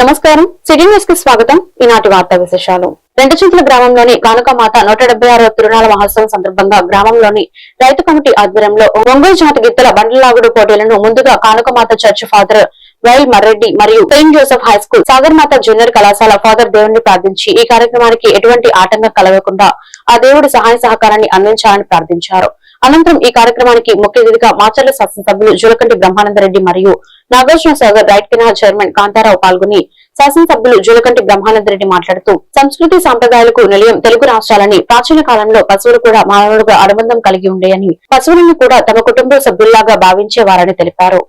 నమస్కారం. City news కి స్వాగతం. ఈనాటి వార్తా విశేషాలు. రెండచింతల గ్రామంలోని కానుకమాత 176వ తిరునాళ మహోత్సవం సందర్భంగా గ్రామంలోని రైతు కమిటీ ఆధ్వర్యంలో ఒంగోలు జాతి గిత్తల బండ్లలాగుడు పోటీలను ముందుగా కానుకమాత చర్చ్ ఫాదర్ వైల్ మర్రెడ్డి మరియు Saint Joseph high school Sagarmatha junior కళాశాల ఫాదర్ దేవుణ్ణి ప్రార్థించి ఈ కార్యక్రమానికి ఎటువంటి ఆటంకం కలగకుండా ఆ దేవుడి సహాయ సహకారాన్ని అందించాలని ప్రార్థించారు. అనంతరం ఈ కార్యక్రమానికి ముఖ్య అతిథిగా మాచర్ల శాసనసభ్యులు జూలకంటి బ్రహ్మానందరెడ్డి మరియు Nagarjuna Sagar right canal chairman Kantharao పాల్గొని శాసనసభ్యులు జూలకంటి బ్రహ్మానందరెడ్డి మాట్లాడుతూ సంస్కృతి సాంప్రదాయాలకు నిలయం తెలుగు రాష్ట్రాలని ప్రాచీన కాలంలో పశువులు కూడా మానవులుగా అనుబంధం కలిగి ఉండేయని పశువులను కూడా తమ కుటుంబ సభ్యుల్లాగా భావించేవారని తెలిపారు.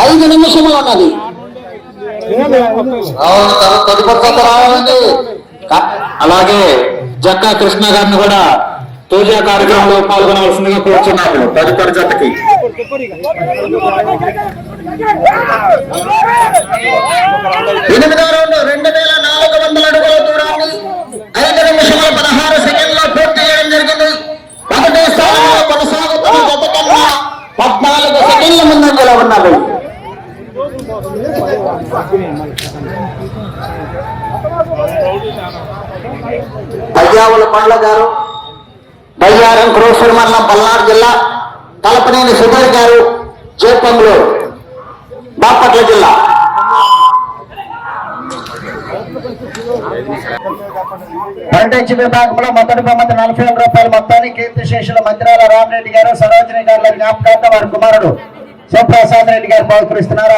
ఐదు నిమిషములు ఉన్నది. అలాగే జక్కా కృష్ణ గారిని కూడా పూజా కార్యక్రమంలో పాల్గొనవలసిందిగా కోరుచున్నాము. తదుపరి జతకి 8వ రౌండ్ 2400 అడుగుల దూరాన్ని 5 నిమిషముల 16 సెకండ్లో పూర్తి చేయడం జరిగింది. మొదటి స్థానంలో కొనసాగుతున్న జత కన్నా 14 సెకండ్ల ముందంజలో ఉన్నారు. బయ్యావుల పండ్ల గారు బయ్యారం క్రోసూరు మండలం పల్నాడు జిల్లా, తలపనేని సుధీర్ గారు జేపంగులూరు బాపట్ల జిల్లా. పంటెంచి విభాగంలో మొదటి బహుమతి 40,000 రూపాయల మొత్తాన్ని కీర్తిశేషుల మంత్రాల రామరెడ్డి గారు సరోజిని గారుల జ్ఞాపకార్థం వారి కుమారుడు శివప్రసాద్ రెడ్డి గారు బహుకరిస్తున్నారు.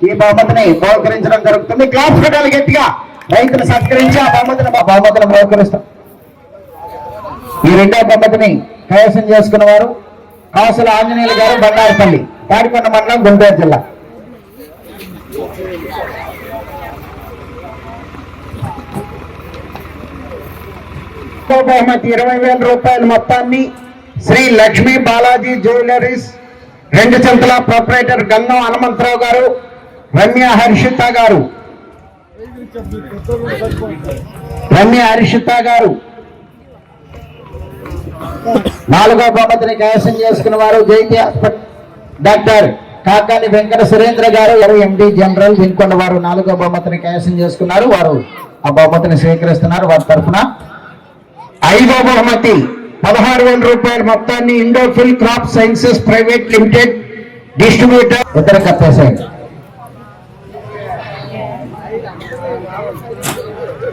ఈ బహుమతిని బహుకరించడం జరుగుతుంది. క్లాస్ పెట్టాలి గట్టిగా, రైతులు సత్కరించి ఆ బహుమతిని బహుకరిస్తారు. ఈ రెండవ బహుమతిని కైవసం చేసుకున్న వారు కాసుల ఆంజనేయులు గారు బండారుపల్లి, తాడికొండ మండలం, గుంటూరు జిల్లా. బహుమతి 20,000 రూపాయల మొత్తాన్ని శ్రీ లక్ష్మీ బాలాజీ జ్యువెలరీస్ రెండుచింతల ప్రొపరేటర్ గన్నం హనుమంతరావు గారు, రమ్య హర్షిత గారు 4వ బహుమతిని కైవసం చేసుకున్న వారు జైతి డాక్టర్ కాకాని వెంకట సురేంద్ర గారు ఎండి జనరల్ వినుకొండ వారు 4వ బహుమతిని కైవసం చేసుకున్నారు. వారు ఆ బహుమతిని స్వీకరిస్తున్నారు. వారి తరఫున 5వ బహుమతి 16,000 రూపాయల మొత్తాన్ని Indofil crop sciences private limited distributor ఇతర కప్పేశాయి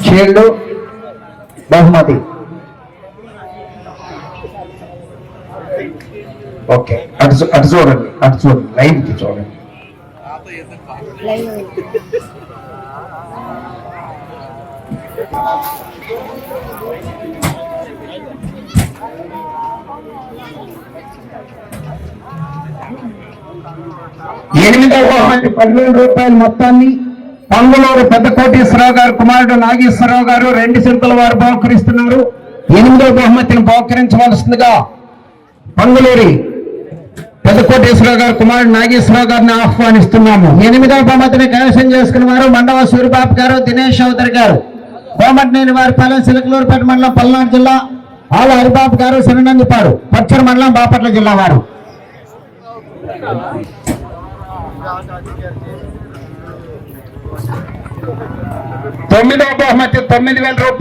షీల్డ్ బహుమతి. ఓకే, అటు చూడండి, లైవ్ చూడండి. ఎనిమిదవ బహుమతి 10,000 రూపాయల మొత్తాన్ని పంగులూరు పెద్ద కోటేశ్వరరావు గారు కుమారుడు నాగేశ్వరరావు గారు రెండు చింతల వారు బహుకరిస్తున్నారు. 8వ బహుమతిని బహుకరించవలసిందిగా పంగులూరి పెద్ద కోటేశ్వరరావు గారు కుమారుడు నాగేశ్వరరావు గారిని ఆహ్వానిస్తున్నాము. 8వ బహుమతిని కైవసం చేసుకున్న వారు మండవ సూరిబాబు గారు, దినేష్ చౌదరి గారు, కోమటినేని వారి పాలెం, సిలకలూరుపేట మండలం, పల్నాడు జిల్లా, ఆల హరిబాబు గారు, శరణందిపాడు, పచ్చడి మండలం, బాపట్ల జిల్లా వారు.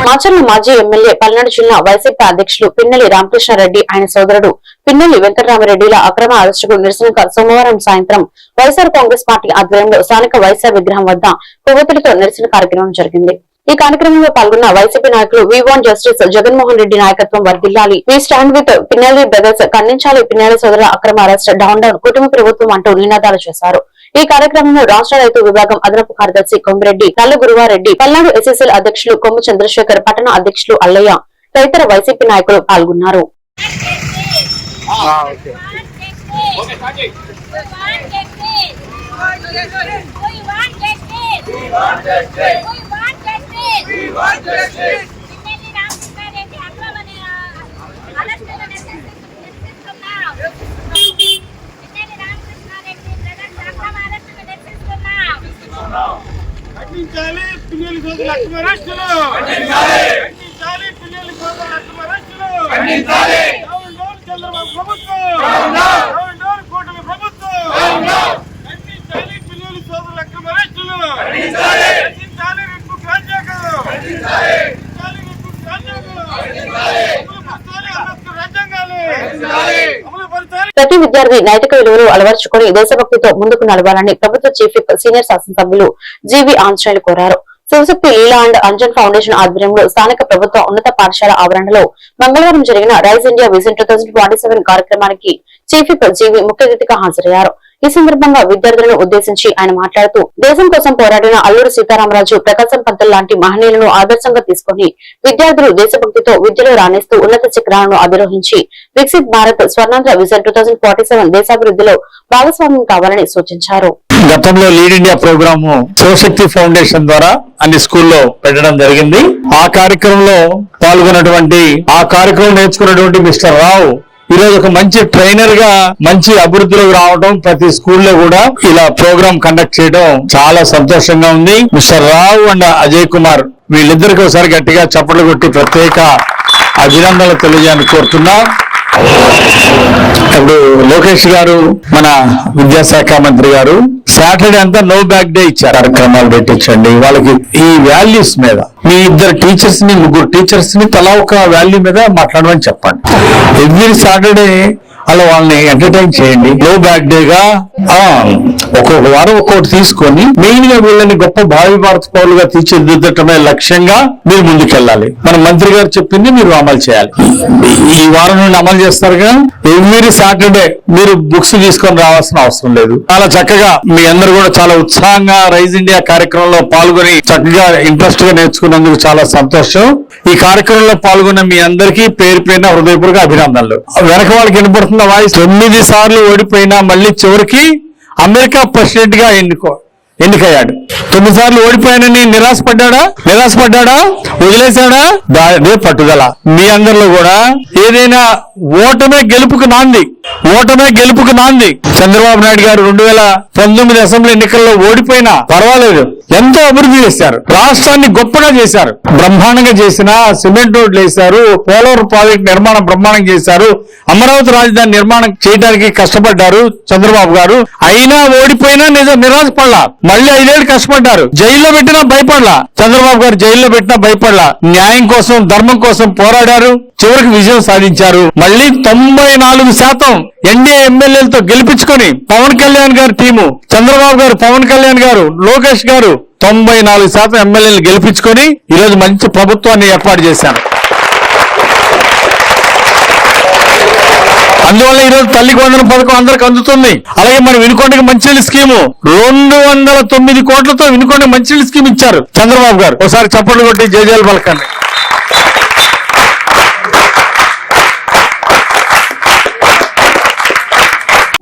మాచర్ల మాజీ ఎమ్మెల్యే పల్నాడు జిల్లా వైసీపీ అధ్యక్షులు పిన్నెల్లి రామకృష్ణారెడ్డి, ఆయన సోదరుడు పిన్నెల్లి వెంకటరామరెడ్డిల అక్రమ అరెస్టుకు నిరసనగా సోమవారం సాయంత్రం వైఎస్ఆర్ కాంగ్రెస్ పార్టీ ఆధ్వర్యంలో స్థానిక వైఎస్ఆర్ విగ్రహం వద్ద కొవ్వొత్తులతో నిరసన కార్యక్రమం జరిగింది. ఈ కార్యక్రమంలో పాల్గొన్న వైసీపీ నాయకులు we want justice Jaganmohan Reddy నాయకత్వం వర్ధిల్లాలి, we stand with Pinnelli brothers, ఖండించాలి పిన్నెల్లి సోదరుల అక్రమ అరెస్ట్, డౌన్ డౌన్ కుటుంబ ప్రభుత్వం అంటూ నినాదాలు చేశారు. ఈ కార్యక్రమంలో రాష్ట్ర రైతు విభాగం అదనపు కార్యదర్శి కొమ్మిరెడ్డి, నల్ల గురువారెడ్డి, పల్నాడు ఎస్ఎస్ఎల్ అధ్యక్షులు కొమ్ము చంద్రశేఖర్, పట్టణ అధ్యక్షులు అల్లయ్య తదితర వైసీపీ నాయకులు పాల్గొన్నారు. ఖండించాలి పిల్లలు సోదరుల అక్రమ అరెస్టులు. ఖండించాలి పిల్లలు సోదరుల అక్రమ అరెస్టులు. డౌన్ డౌన్ చంద్రబాబు ప్రభుత్వం. డౌన్ డౌన్ కూటమి ప్రభుత్వం. ఖండించాలి పిల్లలు సోదరుల అక్రమ అరెస్టులు. ఖండించాలి రెడ్ బుక్ రాజ్యాంగం. ఖండించాలి రెడ్ బుక్ రాజ్యాంగం. అమలుపరచాలి అంబేద్కర్ రాజ్యాంగాన్ని. అమలుపరచాలి. ప్రతి విద్యార్థి నైతిక విలువలు అలవర్చుకుని దేశభక్తితో ముందుకు నడవాలని ప్రభుత్వ చీఫ్ విప్ సీనియర్ శాసనసభ్యులు జీవి ఆంజనేయులు కోరారు. శివశక్తి లీలా అండ్ అంజన్ ఫౌండేషన్ ఆధ్వర్యంలో స్థానిక ప్రభుత్వ ఉన్నత పాఠశాల ఆవరణలో మంగళవారం జరిగిన రైజ్ ఇండియా విజన్ 2027 కార్యక్రమానికి చీఫ్ విప్ జీవి ముఖ్య అతిథిగా హాజరయ్యారు. ఈ సందర్భంగా విద్యార్థులను ఉద్దేశించి ఆయన మాట్లాడుతూ దేశం కోసం పోరాడిన అల్లూరి సీతారామరాజు, ప్రకాశం పంతులు లాంటి మహనీయులను ఆదర్శంగా తీసుకుని విద్యార్థులు దేశభక్తితో విద్యలో రాణిస్తూ ఉన్నత శిఖరాలను అధిరోహించి వికసిత్ భారత్ స్వర్ణాంధ్ర విజన్ 2047 దేశాభివృద్ధిలో భాగస్వామ్యం కావాలని సూచించారు. గతంలో lead India programme Shivashakti foundation ద్వారా అన్ని స్కూల్లో పెట్టడం జరిగింది. ఆ కార్యక్రమంలో పాల్గొన్నటువంటి ఆ కార్యక్రమం నేర్చుకున్నటువంటి మిస్టర్ రావు ఈ రోజు ఒక మంచి ట్రైనర్ గా మంచి అభివృద్ధిలోకి రావడం, ప్రతి స్కూల్లో కూడా ఇలా ప్రోగ్రామ్ కండక్ట్ చేయడం చాలా సంతోషంగా ఉంది. Mister Rao and Ajay Kumar వీళ్ళిద్దరికి ఒకసారి గట్టిగా చప్పట్లు కొట్టి ప్రత్యేక అభినందనలు తెలియజేయాలని కోరుతున్నా. ఇప్పుడు లోకేష్ గారు మన విద్యాశాఖ మంత్రి గారు సాటర్డే అంతా నో బ్యాక్ డే ఇచ్చారు. కార్యక్రమాలు పెట్టించండి వాళ్ళకి. ఈ వాల్యూస్ మీద మీ ఇద్దరు టీచర్స్ ని, ముగ్గురు టీచర్స్ ని తలా ఒక వాల్యూ మీద మాట్లాడమని చెప్పండి. ఎవ్రీ సాటర్డే అలా వాళ్ళని ఎంటర్టైన్ చేయండి. నో బ్యాక్ డే గా ఒక్కొక్క వారం ఒక్కొక్కటి తీసుకొని మెయిన్ గా వీళ్ళని గొప్ప భావి భారత పౌరులుగా తీర్చిదిద్దటమే లక్ష్యంగా మీరు ముందుకెళ్ళాలి. మన మంత్రి గారు చెప్పింది మీరు అమలు చేయాలి. ఈ వారం నుండి అమలు చేస్తారుగా. ఎవ్రీ సాటర్డే మీరు బుక్స్ తీసుకొని రావాల్సిన అవసరం లేదు. చాలా చక్కగా మీ అందరూ కూడా చాలా ఉత్సాహంగా రైజ్ ఇండియా కార్యక్రమంలో పాల్గొని చక్కగా ఇంట్రెస్ట్ గా నేర్చుకున్నందుకు చాలా సంతోషం. ఈ కార్యక్రమంలో పాల్గొన్న మీ అందరికీ పేరు పేరున హృదయపూర్వక అభినందనలు. వెనక వాళ్ళకి వినపడుతున్న వాయిస్ 9 సార్లు ఓడిపోయినా మళ్ళీ చివరికి అమెరికా ప్రెసిడెంట్ గా ఎన్నికయ్యాడు. 9 సార్లు ఓడిపోయానని నిరాశపడ్డా వదిలేశాడా? అదే పట్టుదల. మీ అందరిలో కూడా ఏదైనా ఓటమే గెలుపుకు నాంది. చంద్రబాబు నాయుడు గారు 2019 అసెంబ్లీ ఎన్నికల్లో ఓడిపోయినా పర్వాలేదు, ఎంతో అభివృద్ధి చేశారు. రాష్ట్రాన్ని గొప్పగా చేశారు. బ్రహ్మాండంగా చేసిన సిమెంట్ రోడ్లు వేశారు, పోలవరం ప్రాజెక్టు నిర్మాణం బ్రహ్మాండంగా చేశారు, అమరావతి రాజధాని నిర్మాణం చేయడానికి కష్టపడ్డారు చంద్రబాబు గారు. అయినా ఓడిపోయినా నిరాశపడలా. మళ్ళీ 5 ఏళ్ళు కష్టపడ్డారు. జైల్లో పెట్టినా భయపడలా. చంద్రబాబు గారు జైల్లో పెట్టినా భయపడలా. న్యాయం కోసం, ధర్మం కోసం పోరాడారు. చివరికి విజయం సాధించారు. మళ్ళీ 94% ఎన్డీఏ ఎమ్మెల్యేలతో గెలిపించుకొని పవన్ కళ్యాణ్ గారి టీము, చంద్రబాబు గారు, పవన్ కళ్యాణ్ గారు, లోకేష్ గారు 94% ఎమ్మెల్యేలు గెలిపించుకొని ఈరోజు మంచి ప్రభుత్వాన్ని ఏర్పాటు చేశారు. అందువల్ల ఈరోజు తల్లికి వందనం పథకం అందరికి అందుతుంది. అలాగే మన వినుకొండకి మంచినీళ్ళ స్కీము 209 కోట్లతో వినుకొండ మంచినీళ్ళ స్కీమ్ ఇచ్చారు చంద్రబాబు గారు. ఒకసారి చప్పట్లు కొట్టి జయజయలు పలకండి.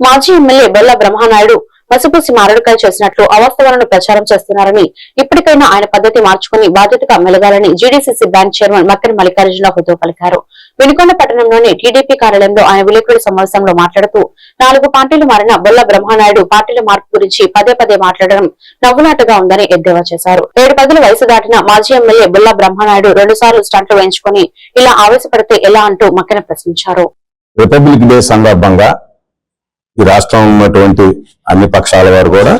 మాజీ ఎమ్మెల్యే బెల్ల బ్రహ్మనాయుడు పసుపూసి మారడుకాయ చేసినట్లు అవాస్తవాలను ప్రచారం చేస్తున్నారని, ఇప్పటికైనా ఆయన పద్ధతి మార్చుకుని బాధ్యతగా మెలగాలని GDCC bank chairman Makkina Mallikarjuna హితవు పలికారు. వినుకొండ పట్టణంలోని టీడీపీ కార్యాలయంలో ఆయన విలేకరుల సమావేశంలో మాట్లాడుతూ 4 పార్టీలు మారిన బొల్ల బ్రహ్మనాయుడు పార్టీల మార్పు గురించి పదే మాట్లాడడం నవ్వులాటగా ఉందని ఎద్దేవా చేశారు. 7 వయసు దాటిన మాజీ ఎమ్మెల్యే బొల్ల బ్రహ్మనాయుడు 2 సార్లు స్టంట్లు వేయించుకుని ఇలా ఆవేశపడితే ఎలా అంటూ మక్కిన ప్రశ్నించారు. రిపబ్లిక్ డే సందర్భంగా ఈ రాష్ట్రంలో ఉన్నటువంటి అన్ని పక్షాల వారు కూడా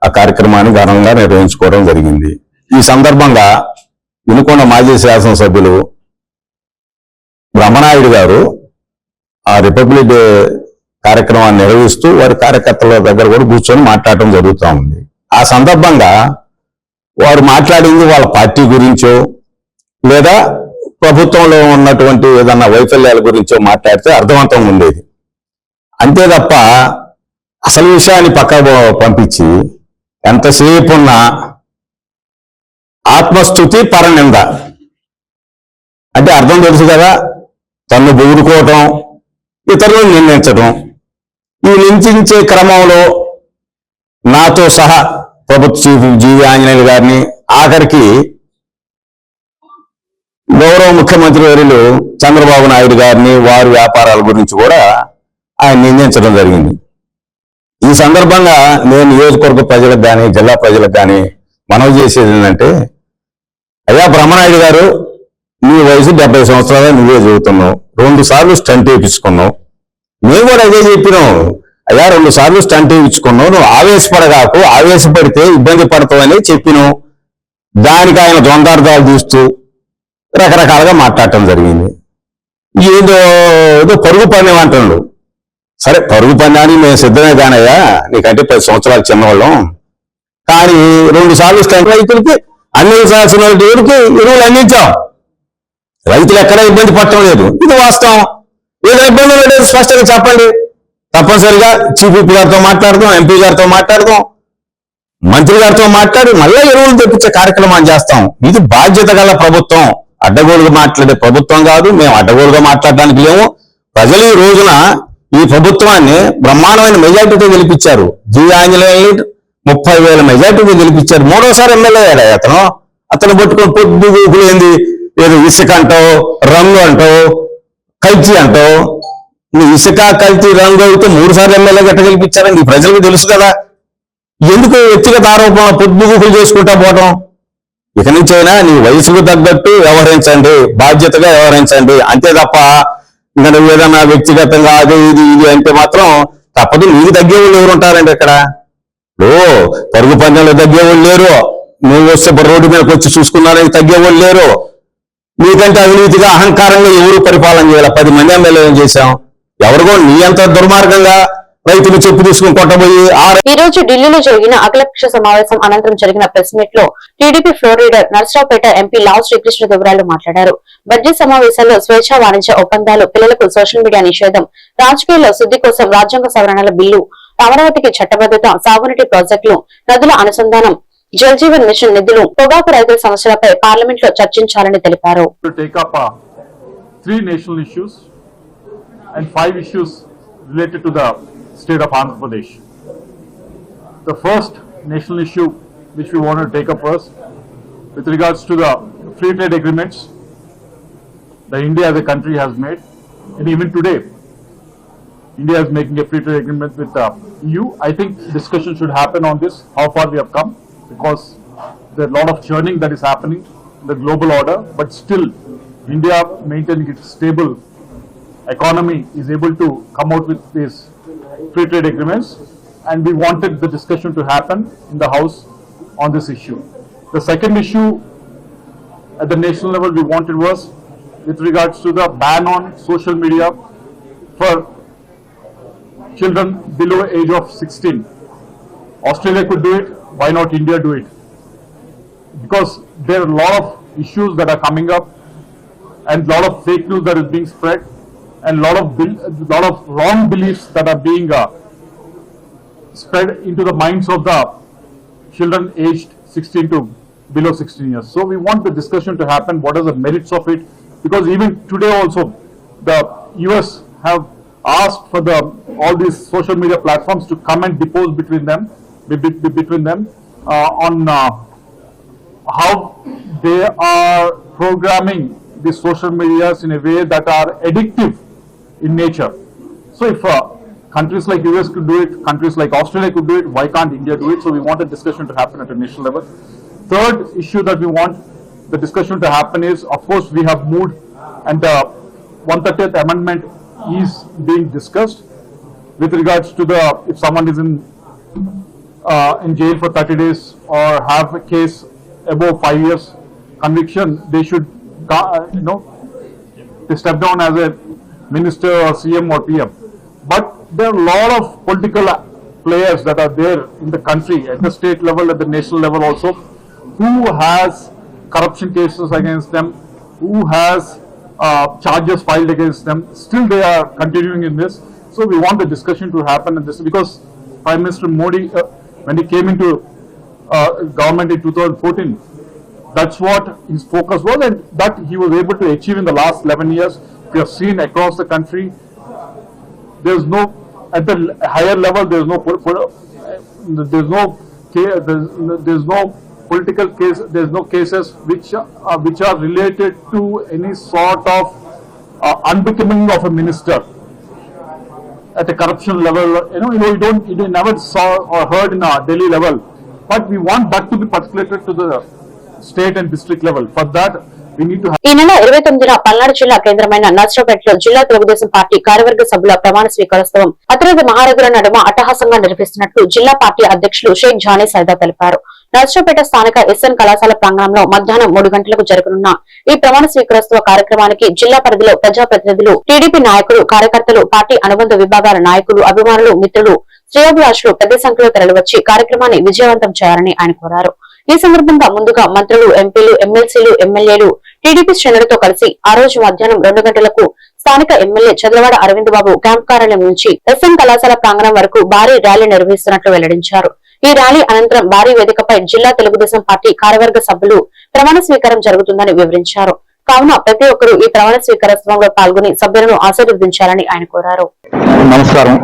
ఆ కార్యక్రమాన్ని ఘనంగా నిర్వహించుకోవడం జరిగింది. ఈ సందర్భంగా వినుకొండ మాజీ శాసనసభ్యులు బ్రహ్మనాయుడు గారు ఆ రిపబ్లిక్ డే కార్యక్రమాన్ని నిర్వహిస్తూ వారి కార్యకర్తల దగ్గర కూడా కూర్చొని మాట్లాడటం జరుగుతూ ఉంది. ఆ సందర్భంగా వారు మాట్లాడింది వాళ్ళ పార్టీ గురించో లేదా ప్రభుత్వంలో ఉన్నటువంటి ఏదన్నా వైఫల్యాల గురించో మాట్లాడితే అర్థవంతంగా ఉండేది. అంతే తప్ప అసలు విషయాన్ని పక్కకు పంపించి ఎంతసేపు ఉన్న ఆత్మస్థుతి పరనింద అంటే అర్థం తెలుసు కదా. తన్ను బెదురుకోవటం, ఇతరులను నిందించడం, ఈ లించించే క్రమంలో నాతో సహా ప్రభుత్వ చీఫ్ జీవి ఆంజనేయులు గారిని, ఆఖరికి గౌరవ ముఖ్యమంత్రి వర్యులు చంద్రబాబు నాయుడు గారిని వారి వ్యాపారాల గురించి కూడా ఆయన నిందించడం జరిగింది. ఈ సందర్భంగా నేను నియోజకవర్గ ప్రజలకు కానీ జిల్లా ప్రజలకు కానీ మనవి చేసేది ఏంటంటే, అయ్యా బ్రహ్మనాయుడు గారు, నీ వయసు 70 సంవత్సరాలు, నువ్వే చదువుతున్నావు, 2 సార్లు స్టంట్ వేయించుకున్నావు. మేము కూడా అదే చెప్పినాం, అయ్యా 2 సార్లు స్టంట్ వేయించుకున్నావు, నువ్వు ఆవేశపడగాకు, ఆవేశపడితే ఇబ్బంది పడతావని చెప్పినావు. దానికి ఆయన ద్వందార్థాలు తీస్తూ రకరకాలుగా మాట్లాడటం జరిగింది. ఏదో పరుగు పందెం అంటున్నాడు. సరే, పరుగు పందానికి మేము సిద్ధమే కానయ్యా, నీకంటే 10 సంవత్సరాలు చిన్నవాళ్ళం. కానీ 2 సార్లు స్టంట్ రైతులకి అందించాల్సిన ఎవరికి ఎరువులు అందించాం. రైతులు ఎక్కడా ఇబ్బంది పడటం లేదు, ఇది వాస్తవం. ఏదో ఇబ్బంది లేదు స్పష్టంగా చెప్పండి. తప్పనిసరిగా చీఫ్ విప్ గారితో మాట్లాడదాం, ఎంపీ గారితో మాట్లాడదాం, మంత్రి గారితో మాట్లాడి మళ్ళా ఎరువులు తెప్పించే కార్యక్రమాన్ని చేస్తాం. ఇది బాధ్యత గల ప్రభుత్వం, అడ్డగోలుగా మాట్లాడే ప్రభుత్వం కాదు. మేము అడ్డగోలుగా మాట్లాడడానికి లేము. ప్రజలు ఈ రోజున ఈ ప్రభుత్వాన్ని బ్రహ్మాండమైన మెజార్టీతో గెలిపించారు. జీవి ఆంజనేయులు 30,000 మెజార్టీతో గెలిపించారు. 3వ సారి ఎమ్మెల్యే అయ్యాడు. అతను పట్టుకొని పొద్దు గూకులేంది, ఏదో ఇసుక అంటావు, రంగు అంటావు, కల్తీ అంటావు. నువ్వు ఇసుక, కల్తీ, రంగు అయితే 3 సార్లు ఎమ్మెల్యే గట్ట గెలిపించారని ఈ ప్రజలకు తెలుసు కదా. ఎందుకు వ్యక్తిగత ఆరోపణ పొద్దుగూకులు చేసుకుంటా పోవడం? ఇక నుంచైనా నీ వయసుకు తగ్గట్టు వ్యవహరించండి, బాధ్యతగా వ్యవహరించండి, అంతే తప్ప ఇంకా నువ్వు ఏదన్నా వ్యక్తిగతంగా అది ఇది అంటే మాత్రం తప్పదు. నీకు తగ్గేవాళ్ళు ఎవరు ఉంటారండి ఇక్కడ? పరుగు పందెంలో తగ్గేవాళ్ళు లేరు. నువ్వు వస్తే రోడ్డు మీదకి వచ్చి చూసుకున్నారని తగ్గేవాళ్ళు లేరు. నీకంటే అవినీతిగా అహంకారంగా ఎవరు పరిపాలన చేయాలి? 10 మంది ఎమ్మెల్యేలు చేశాం. ఎవరికో నీ అంత దుర్మార్గంగా రైతులు చెప్పు తీసుకుని కొట్టబోయి. ఈ రోజు ఢిల్లీలో జరిగిన అఖిలపక్ష సమావేశం అనంతరం జరిగిన ప్రెస్ మీట్ లో TDP floor leader Narasaraopet MP Lavu Srikrishnadevarayalu మాట్లాడారు. బడ్జెట్ సమావేశాల్లో స్వేచ్ఛా వాణిజ్య ఒప్పందాలు, పిల్లలకు సోషల్ మీడియా నిషేధం, రాజకీయాల్లో శుద్ధి కోసం రాజ్యాంగ సవరణల బిల్లు, అమరావతికి చట్టబద్దత, సాగునీటి ప్రాజెక్టులు, నదుల అనుసంధానం, జల్ జీవన్ మిషన్ నిధులు, పొగాకు రైతుల సమస్యలపై పార్లమెంట్ లో చర్చించాలని తెలిపారు. And 5 issues related to the state of Andhra Pradesh. The first national issue which we want to take up first with regards to the free trade agreements that India as a country has made, and even today India is making a free trade agreement with the EU. I think discussion should happen on this, how far we have come, because there are a lot of churning that is happening in the global order, but still India maintaining its stable economy is able to come out with these free trade agreements, and we wanted the discussion to happen in the House on this issue. The second issue at the national level we wanted was with regards to the ban on social media for children below age of 16. Australia could do it, why not India do it? Because there are a lot of issues that are coming up and a lot of fake news that is being spread, and lot of wrong beliefs that are being spread into the minds of the children aged 16 to below 16 years. So we want the discussion to happen, what are the merits of it, because even today also the US have asked for all these social media platforms to come and depose between them on how they are programming these social medias in a way that are addictive in nature. So if countries like US could do it, countries like Australia could do it, why can't India do it? So we want a discussion to happen at a national level. Third issue that we want the discussion to happen is, of course, we have moved and the 130th amendment is being discussed with regards to if someone is in jail for 30 days or have a case above 5 years conviction, they should they step down as a minister or CM or PM. But there are a lot of political players that are there in the country at the state level, at the national level also, who has corruption cases against them, who has charges filed against them. Still they are continuing in this. So we want the discussion to happen in this, because Prime Minister Modi, when he came into government in 2014, that's what his focus was, and that he was able to achieve in the last 11 years. We have seen across the country, there's no at the higher level, there's no political case. There's no cases which are related to any sort of unbecoming of a minister at a corruption level. You never saw or heard in a Delhi level, but we want that to be particulated to the state and district level. For that, we need to have. ఈ నెల 29న పల్నాడు జిల్లా కేంద్రమైన నర్సరావుపేటలో జిల్లా Telugu Desam party కార్యవర్గ సభ్యుల ప్రమాణ స్వీకారోత్సవం అతిరథ మహారథుల నడుమ అట్టహాసంగా నిర్వహిస్తున్నట్లు జిల్లా పార్టీ అధ్యక్షులు షేక్ జానీ సైదా తెలిపారు. నర్సరావుపేట స్థానిక ఎస్ఎన్ కళాశాల ప్రాంగణంలో మధ్యాహ్నం 3 గంటలకు జరగనున్న ఈ ప్రమాణ స్వీకారోత్సవ కార్యక్రమానికి జిల్లా పరిధిలో ప్రజాప్రతినిధులు, టీడీపీ నాయకులు, కార్యకర్తలు, పార్టీ అనుబంధ విభాగాల నాయకులు, అభిమానులు, మిత్రులు, శ్రేయోభిలాషులు పెద్ద సంఖ్యలో తరలివచ్చి కార్యక్రమాన్ని విజయవంతం చేయాలని ఆయన కోరారు. ఈ సందర్భంగా ముందుగా మంత్రులు, ఎంపీలు, ఎమ్మెల్సీలు, ఎమ్మెల్యేలు, టీడీపీ శ్రేణులతో కలిసి ఆ రోజు మధ్యాహ్నం 2 గంటలకు స్థానిక ఎమ్మెల్యే చదలవాడ అరవింద్ బాబు క్యాంప్ కార్యాలయం నుంచి ఎస్ఎన్ కళాశాల ప్రాంగణం వరకు భారీ ర్యాలీ నిర్వహిస్తున్నట్లు వెల్లడించారు. ఈ ర్యాలీ అనంతరం భారీ వేదికపై జిల్లా తెలుగుదేశం పార్టీ కార్యవర్గ సభ్యులు ప్రమాణ స్వీకారం జరుగుతుందని వివరించారు. కావున ప్రతి ఒక్కరూ ఈ ప్రమాణ స్వీకారోత్సవంలో పాల్గొని సభ్యులను ఆశీర్వదించాలని ఆయన కోరారు. నమస్కారం.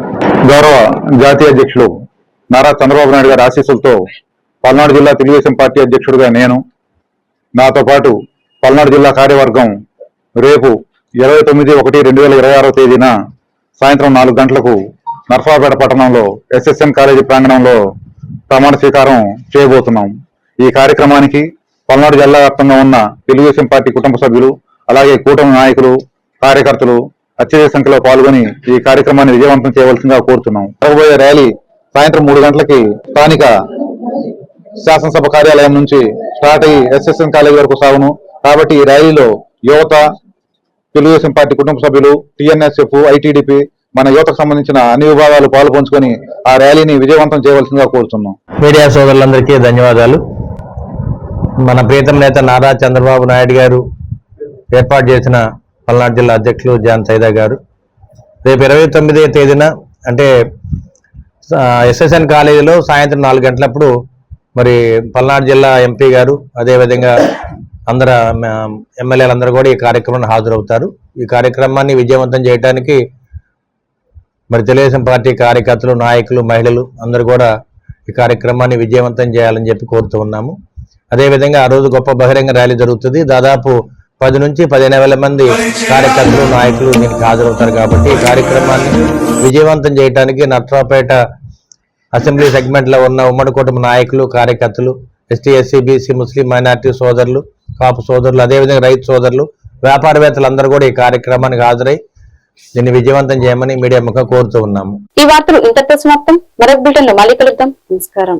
గౌరవ జాతీయ అధ్యక్షులు నారా చంద్రబాబు నాయుడు గారి ఆశీస్సులతో పల్నాడు జిల్లా తెలుగుదేశం పార్టీ అధ్యక్షుడిగా నేను, నాతో పాటు పల్నాడు జిల్లా కార్యవర్గం రేపు 29/1/2026 తేదీన సాయంత్రం 4 గంటలకు నర్సరావుపేట పట్టణంలో ఎస్ఎస్ఎన్ కాలేజీ ప్రాంగణంలో ప్రమాణ స్వీకారం చేయబోతున్నాం. ఈ కార్యక్రమానికి పల్నాడు జిల్లా వ్యాప్తంగా ఉన్న తెలుగుదేశం పార్టీ కుటుంబ సభ్యులు, అలాగే కూటమి నాయకులు, కార్యకర్తలు అత్యధిక సంఖ్యలో పాల్గొని ఈ కార్యక్రమాన్ని విజయవంతం చేయవలసిందిగా కోరుతున్నాం. జరగబోయే ర్యాలీ సాయంత్రం 3 గంటలకి స్థానిక శాసనసభ కార్యాలయం నుంచి స్టార్ట్ అయ్యి ఎస్ఎస్ఎన్ కాలేజీ వరకు సాగును. కాబట్టి ఈ ర్యాలీలో యువత, తెలుగుదేశం పార్టీ కుటుంబ సభ్యులు, టీఎన్ఎస్ఎఫ్, ఐటీడీపీ, మన యువతకు సంబంధించిన అన్ని విభాగాలు పాల్పంచుకొని ఆ ర్యాలీని విజయవంతం చేయవలసిందిగా కోరుతున్నాం. మీడియా సోదరులందరికీ ధన్యవాదాలు. మన ప్రీతం నేత నారా చంద్రబాబు నాయుడు గారు ఏర్పాటు చేసిన పల్నాడు జిల్లా అధ్యక్షులు జాన్ సైదా గారు రేపు 29వ తేదీన అంటే ఎస్ఎస్ఎన్ కాలేజీలో సాయంత్రం 4 గంటలప్పుడు మరి పల్నాడు జిల్లా ఎంపీ గారు, అదేవిధంగా అందరు ఎమ్మెల్యేలందరూ కూడా ఈ కార్యక్రమాన్ని హాజరవుతారు. ఈ కార్యక్రమాన్ని విజయవంతం చేయడానికి మరి తెలుగుదేశం పార్టీ కార్యకర్తలు, నాయకులు, మహిళలు అందరూ కూడా ఈ కార్యక్రమాన్ని విజయవంతం చేయాలని చెప్పి కోరుతూ ఉన్నాము. అదేవిధంగా ఆ రోజు గొప్ప బహిరంగ ర్యాలీ జరుగుతుంది. దాదాపు 10 నుంచి 15,000 మంది కార్యకర్తలు, నాయకులు దీనికి హాజరవుతారు. కాబట్టి ఈ కార్యక్రమాన్ని విజయవంతం చేయడానికి నర్సరావుపేట అసెంబ్లీ సెగ్మెంట్ లో ఉన్న ఉమ్మడి కుటుంబ నాయకులు, కార్యకర్తలు, ఎస్టీ, ఎస్సీ, బీసీ, ముస్లిం మైనార్టీ సోదరులు, కాపు సోదరులు, అదేవిధంగా రైతు సోదరులు, వ్యాపారవేత్తలు అందరూ కూడా ఈ కార్యక్రమానికి హాజరై దీన్ని విజయవంతం చేయమని మీడియా ముఖంగా కోరుతూ ఉన్నాము. ఈ వార్తలు ఇంతటితో సమాప్తం. మరొక బులెటిన్ లో మళ్ళీ కలుద్దాం. నమస్కారం.